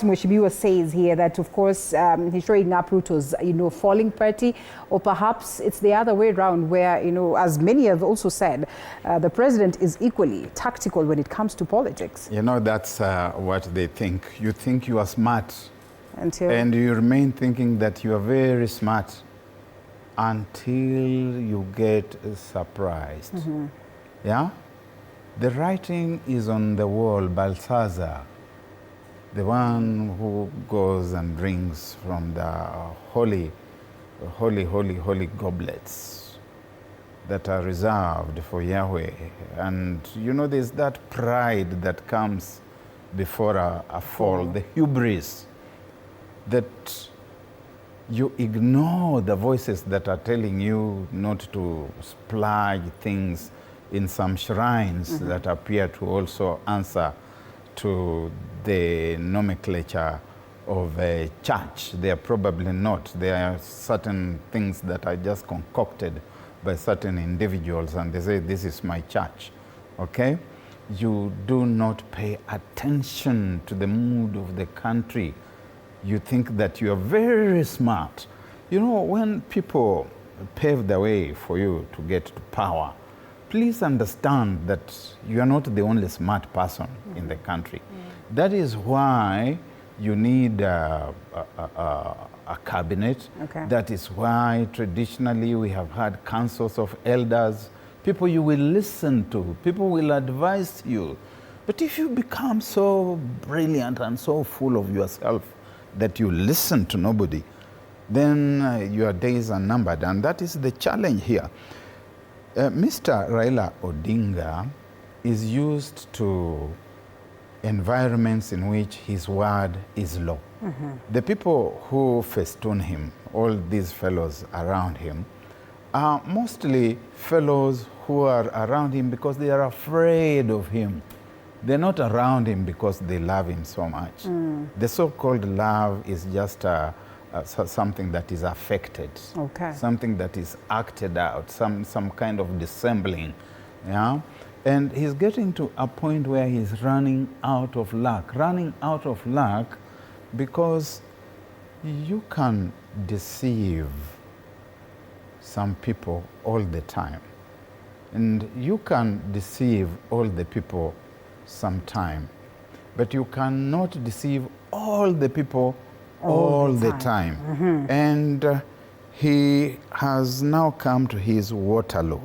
Mheshimiwa says here that, of course, he's showing up Ruto's, falling party, or perhaps it's the other way around where, as many have also said, the president is equally tactical when it comes to politics. That's what they think. You think you are smart, and you remain thinking that you are very smart until you get surprised. Mm-hmm. Yeah? The writing is on the wall, Balthazar, the one who goes and drinks from the holy goblets that are reserved for Yahweh. And there's that pride that comes before a fall, the hubris, that you ignore the voices that are telling you not to splurge things in some shrines that appear to also answer to the nomenclature of a church. They are probably not. There are certain things that are just concocted by certain individuals and they say, this is my church, okay? You do not pay attention to the mood of the country. You think that you are very smart. When people pave the way for you to get to power, please understand that you are not the only smart person in the country. That is why you need a cabinet. Okay. That is why traditionally we have had councils of elders, people you will listen to, people will advise you. But if you become so brilliant and so full of yourself that you listen to nobody, then your days are numbered. And that is the challenge here. Mr. Raila Odinga is used to environments in which his word is law. The people who festoon him, all these fellows around him, are mostly fellows who are around him because they are afraid of him. They're not around him because they love him so much. The so-called love is just something that is affected, okay, something that is acted out, some kind of dissembling, yeah? And he's getting to a point where he's running out of luck because you can deceive some people all the time, and you can deceive all the people sometime, but you cannot deceive all the people all the time. And he has now come to his Waterloo.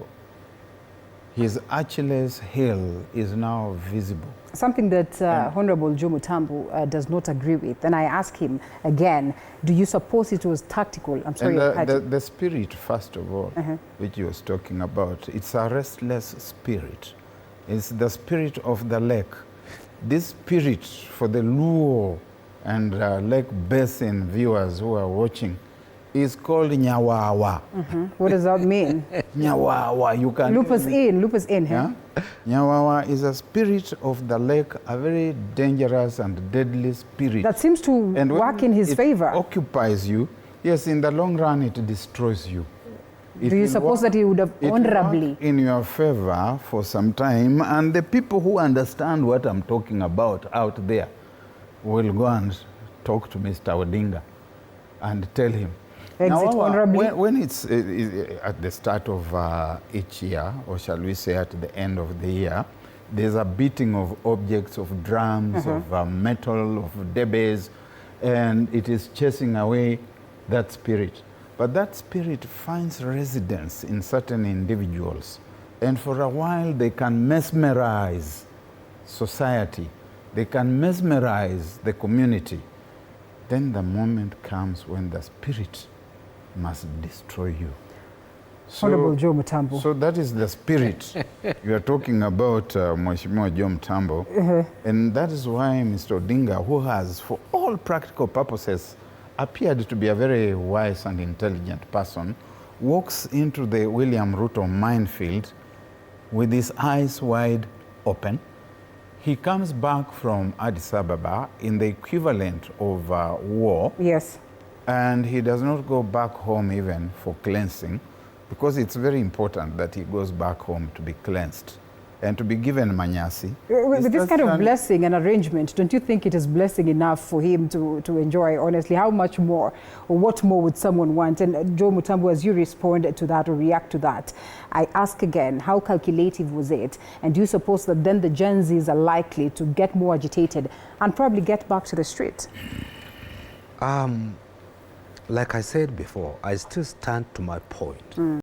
His Achilles heel is now visible. Something that Honorable Joe Mutambu does not agree with. And I ask him again, do you suppose it was tactical? I'm sorry. The spirit, first of all, which he was talking about, it's a restless spirit. It's the spirit of the lake. This spirit, for the Luo and Lake Basin viewers who are watching, is called Nyawawa. What does that mean? Nyawawa. You can loop us in. Yeah? Nyawawa is a spirit of the lake, a very dangerous and deadly spirit. That seems to work in his favor. It occupies you. Yes, in the long run, it destroys you. Do you suppose that he would have honorably? In your favor for some time, and the people who understand what I'm talking about out there will go and talk to Mr. Odinga and tell him. Exit honorably? When it's at the start of each year, or shall we say at the end of the year, there's a beating of objects, of drums, of metal, of debbays, and it is chasing away that spirit. But that spirit finds residence in certain individuals. And for a while, they can mesmerize society. They can mesmerize the community. Then the moment comes when the spirit must destroy you. Honorable Joe Mutambu. So that is the spirit you are talking about, Mheshimiwa Joe Mutambu. And that is why Mr. Odinga, who has, for all practical purposes, appeared to be a very wise and intelligent person, walks into the William Ruto minefield with his eyes wide open. He comes back from Addis Ababa in the equivalent of war. Yes. And he does not go back home even for cleansing, because it's very important that he goes back home to be cleansed. and to be given manyasi. With this kind of blessing and arrangement, don't you think it is blessing enough for him to enjoy, honestly? How much more, or what more would someone want? And Joe Mutambu, as you respond to that or react to that, I ask again, how calculative was it? And do you suppose that then the Gen Zs are likely to get more agitated and probably get back to the street? Like I said before, I still stand to my point.